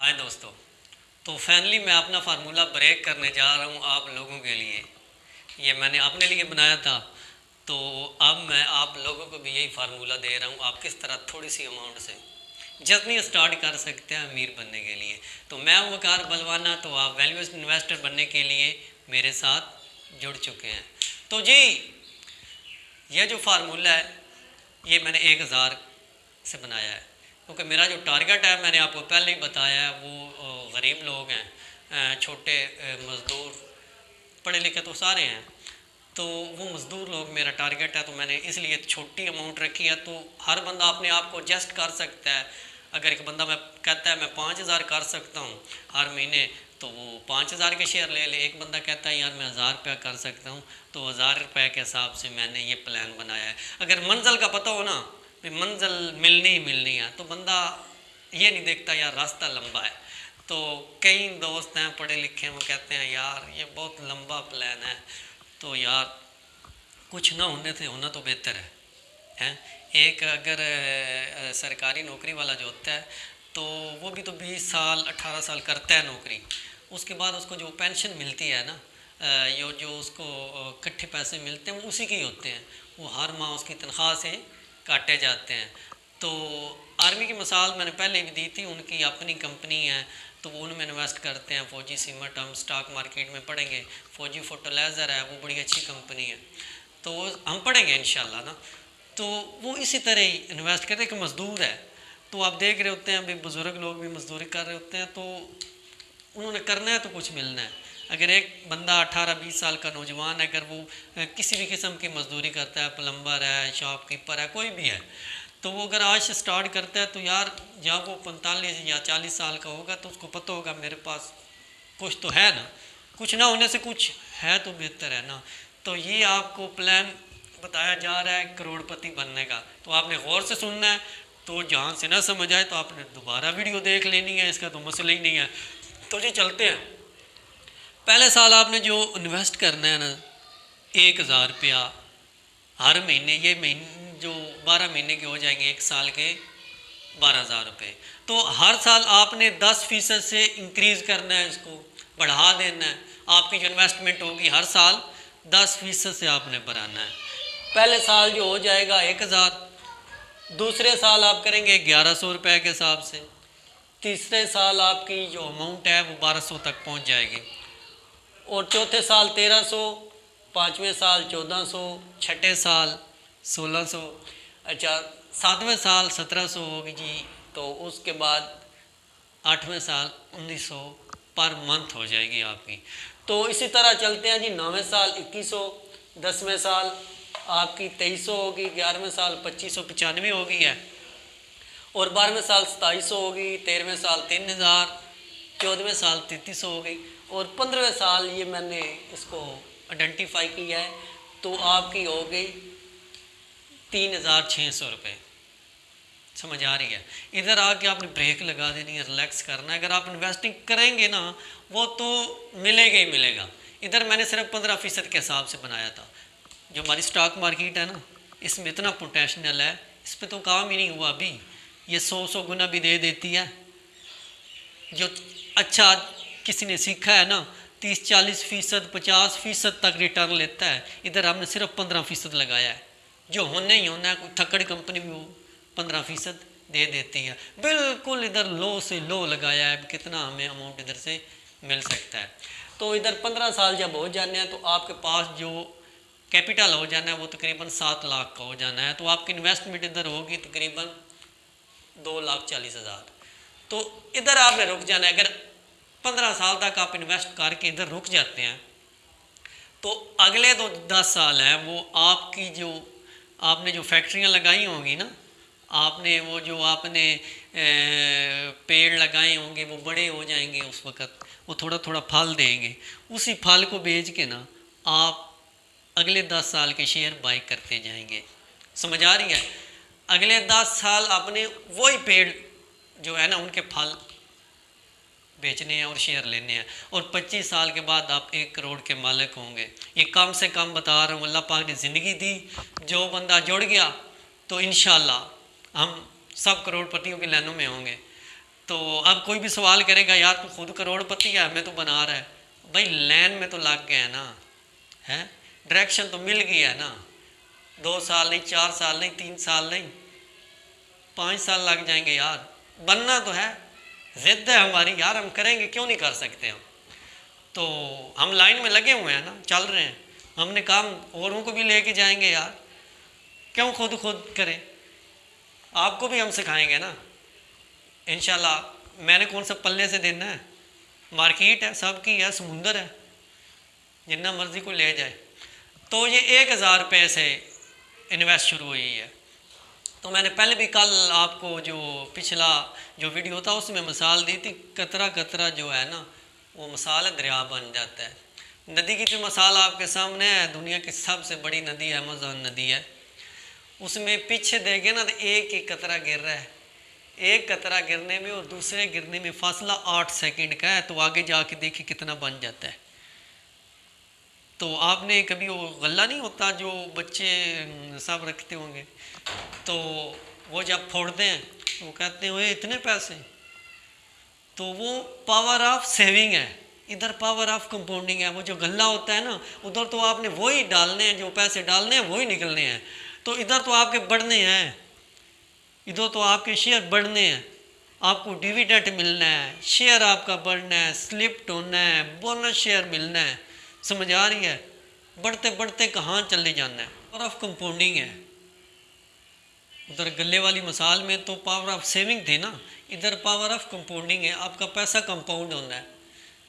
हाय दोस्तों। तो फाइनली मैं अपना फार्मूला ब्रेक करने जा रहा हूँ आप लोगों के लिए। ये मैंने अपने लिए बनाया था, तो अब मैं आप लोगों को भी यही फार्मूला दे रहा हूँ। आप किस तरह थोड़ी सी अमाउंट से जर्नी स्टार्ट कर सकते हैं अमीर बनने के लिए। तो मैं हूँ वकार बलवाना, तो आप वैल्यूज इन्वेस्टर बनने के लिए मेरे साथ जुड़ चुके हैं। तो जी, ये जो फार्मूला है ये मैंने 1000 से बनाया है, क्योंकि मेरा जो टारगेट है मैंने आपको पहले ही बताया है, वो गरीब लोग हैं, छोटे मज़दूर, पढ़े लिखे तो सारे हैं, तो वो मज़दूर लोग मेरा टारगेट है। तो मैंने इसलिए छोटी अमाउंट रखी है। तो हर बंदा अपने आप को एडजस्ट कर सकता है। अगर एक बंदा मैं कहता है मैं 5000 कर सकता हूँ हर महीने, तो वो 5000 के शेयर ले ले। एक बंदा कहता है यार मैं 1000 रुपया कर सकता हूँ, तो 1000 रुपये के हिसाब से मैंने ये प्लान बनाया है। अगर मंजिल का पता हो ना, मंजिल मिलनी ही मिलनी है, तो बंदा ये नहीं देखता यार रास्ता लंबा है। तो कई दोस्त हैं पढ़े लिखे, वो कहते हैं यार ये बहुत लंबा प्लान है, तो यार कुछ ना होने से होना तो बेहतर है। एक अगर सरकारी नौकरी वाला जो होता है, तो वो भी तो 20 साल 18 साल करता है नौकरी, उसके बाद उसको जो पेंशन मिलती है ना, यो जो उसको इकट्ठे पैसे मिलते हैं वो उसी के ही होते हैं, वो हर माह उसकी तनख्वाह से काटे जाते हैं। तो आर्मी की मिसाल मैंने पहले भी दी थी, उनकी अपनी कंपनी है, तो वो उनमें इन्वेस्ट करते हैं। फौजी सीमेंट हम स्टॉक मार्केट में पढ़ेंगे, फौजी फर्टिलाइज़र है, वो बड़ी अच्छी कंपनी है, तो हम पढ़ेंगे इंशाल्लाह ना। तो वो इसी तरह ही इन्वेस्ट करते हैं कि मज़दूर है। तो आप देख रहे होते हैं अभी बुज़ुर्ग लोग भी मज़दूरी कर रहे होते हैं, तो उन्होंने करना है तो कुछ मिलना है। अगर एक बंदा 18-20 साल का नौजवान है, अगर वो किसी भी किस्म की मज़दूरी करता है, प्लम्बर है, शॉपकीपर है, कोई भी है, तो वो अगर आज से स्टार्ट करता है, तो यार जब वो 45 या 40 साल का होगा तो उसको पता होगा मेरे पास कुछ तो है ना, कुछ ना होने से कुछ है तो बेहतर है ना। तो ये आपको प्लान बताया जा रहा है करोड़पति बनने का, तो आपने गौर से सुनना है। तो जहाँ से ना समझ आए तो आपने दोबारा वीडियो देख लेनी है, इसका तो मसला ही नहीं है। तो जी चलते हैं। पहले साल आपने जो इन्वेस्ट करना है ना, 1000 रुपया हर महीने, ये महीने जो 12 महीने के हो जाएंगे, एक साल के 12,000 रुपये। तो हर साल आपने 10% से इंक्रीज़ करना है, इसको बढ़ा देना है। आपकी जो इन्वेस्टमेंट होगी हर साल 10% से आपने बढ़ाना है। पहले साल जो हो जाएगा 1000, दूसरे साल आप करेंगे 1100 रुपये के हिसाब से, तीसरे साल आपकी जो अमाउंट है वो 1200 तक पहुंच जाएगी, और चौथे साल 1300, पाँचवें साल 1400, छठे साल 1600, अच्छा सातवें साल 1700 होगी जी। तो उसके बाद आठवें साल 1900 पर मंथ हो जाएगी आपकी। तो इसी तरह चलते हैं जी। नौवें साल 2100, 10वें साल आपकी 2300 होगी, 11वें साल 2595 होगी है, और 12वें साल 2700 होगी, 13वें साल 3000, 14वें साल 3300 हो गई, और 15वें साल ये मैंने इसको आइडेंटिफाई किया है, तो आपकी हो गई 3600 रुपये। समझ आ रही है? इधर आके आपने ब्रेक लगा देनी है, रिलैक्स करना है। अगर आप इन्वेस्टिंग करेंगे ना, वो तो मिलेगा ही मिलेगा। इधर मैंने सिर्फ 15% के हिसाब से बनाया था। जो हमारी स्टॉक मार्केट है ना, इसमें इतना पोटेंशियल है, इस पर तो काम ही नहीं हुआ अभी। ये 100 गुना भी दे देती है। जो अच्छा किसी ने सीखा है ना, 30-40%, 50% तक रिटर्न लेता है। इधर हमने सिर्फ 15% लगाया है। जो होने ही होना है, कोई थकड़ कंपनी भी वो 15% दे देती है। बिल्कुल इधर लो से लो लगाया है, कितना हमें अमाउंट इधर से मिल सकता है। तो इधर 15 साल जब हो जाने हैं, तो आपके पास जो कैपिटल हो जाना है वो तकरीबन 7 लाख का हो जाना है। तो आपकी इन्वेस्टमेंट इधर होगी तकरीबन 2,40,000। तो इधर आपने रुक जाना है। अगर 15 साल तक आप इन्वेस्ट करके इधर रुक जाते हैं, तो अगले तो 10 साल हैं वो आपकी जो आपने जो फैक्ट्रियाँ लगाई होंगी ना, आपने वो जो आपने पेड़ लगाए होंगे वो बड़े हो जाएंगे, उस वक़्त वो थोड़ा थोड़ा फल देंगे। उसी फल को बेच के ना आप अगले 10 साल के शेयर बाई करते जाएंगे। समझ आ रही है? अगले 10 साल आपने वही पेड़ जो है ना उनके फल बेचने हैं और शेयर लेने हैं, और 25 साल के बाद आप 1 करोड़ के मालिक होंगे। ये कम से कम बता रहा हूँ, अल्लाह पाक ने ज़िंदगी दी। जो बंदा जुड़ गया तो इंशाल्लाह हम सब करोड़पतियों की लाइनों में होंगे। तो अब कोई भी सवाल करेगा यार तू खुद करोड़पति है हमें तो बना रहा है, भाई लाइन में तो लग गया है ना, है डायरेक्शन तो मिल गई है ना। 2 साल नहीं, 4 साल नहीं, 3 साल नहीं, 5 साल लग जाएंगे यार, बनना तो है, जिद है हमारी यार, हम करेंगे, क्यों नहीं कर सकते हम। तो हम लाइन में लगे हुए हैं ना, चल रहे हैं, हमने काम औरों को भी लेके जाएंगे यार, क्यों खुद खुद करें, आपको भी हम सिखाएंगे ना इंशाल्लाह। मैंने कौन सा पल्ले से देना है, मार्केट है सबकी है, समुंदर है, जितना मर्जी को ले जाए। तो ये 1000 रुपये से इन्वेस्ट शुरू हुई है। तो मैंने पहले भी कल आपको जो पिछला जो वीडियो था उसमें मिसाल दी थी, कतरा कतरा जो है ना वो मिसाल है, दरिया बन जाता है। नदी की तो मिसाल आपके सामने है, दुनिया की सबसे बड़ी नदी अमेज़न नदी है, उसमें पीछे देखे ना तो एक ही कतरा गिर रहा है, एक कतरा गिरने में और दूसरे गिरने में फासला 8 सेकंड का है, तो आगे जाके देखिए कितना बन जाता है। तो आपने कभी वो गल्ला नहीं होता जो बच्चे सब रखते होंगे, तो वो जब फोड़ते हैं तो वो कहते हैं ओए इतने पैसे, तो वो पावर ऑफ सेविंग है, इधर पावर ऑफ कंपाउंडिंग है। वो जो गल्ला होता है ना उधर तो आपने वही डालने हैं, जो पैसे डालने हैं वही निकलने हैं, तो इधर तो आपके बढ़ने हैं, इधर तो आपके शेयर बढ़ने हैं, आपको डिविडेंड मिलना है, शेयर आपका बढ़ना है, स्लिप्ट होना है, बोनस शेयर मिलना है, समझ आ रही है। बढ़ते बढ़ते कहाँ चले जाना है, पावर ऑफ कंपाउंडिंग है। उधर गले वाली मिसाल में तो पावर ऑफ सेविंग थे ना, इधर पावर ऑफ कंपाउंडिंग है, आपका पैसा कंपाउंड होना है।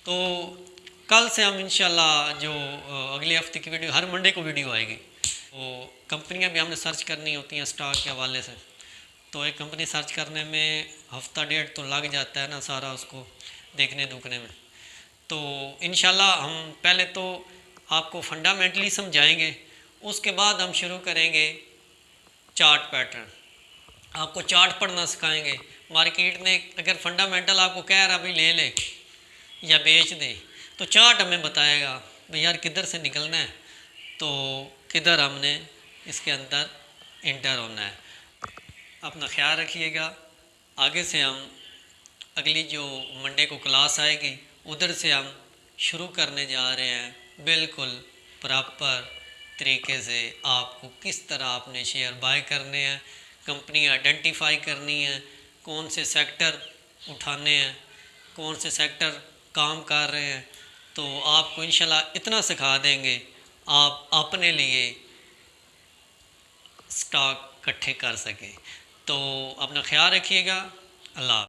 तो कल से हम इंशाल्लाह जो अगले हफ्ते की वीडियो, हर मंडे को वीडियो आएगी, वो कंपनियां भी हमने सर्च करनी होती हैं स्टॉक के हवाले से, तो एक कंपनी सर्च करने में हफ्ता डेढ़ तो लग जाता है ना सारा उसको देखने दुखने में। तो इंशाल्लाह हम पहले तो आपको फंडामेंटली समझाएंगे, उसके बाद हम शुरू करेंगे चार्ट पैटर्न, आपको चार्ट पढ़ना सिखाएंगे। मार्केट में अगर फंडामेंटल आपको कह रहा भाई ले ले या बेच दे, तो चार्ट हमें बताएगा भाई यार किधर से निकलना है, तो किधर हमने इसके अंदर इंटर होना है। अपना ख्याल रखिएगा। आगे से हम अगली जो मंडे को क्लास आएगी उधर से हम शुरू करने जा रहे हैं, बिल्कुल प्रॉपर तरीके से आपको किस तरह आपने शेयर बाय करने हैं, कंपनी आइडेंटिफाई करनी है, कौन से सेक्टर उठाने हैं, कौन से सेक्टर काम कर रहे हैं, तो आपको इंशाल्लाह इतना सिखा देंगे आप अपने लिए स्टॉक इकट्ठे कर सकें। तो अपना ख्याल रखिएगा। अल्लाह।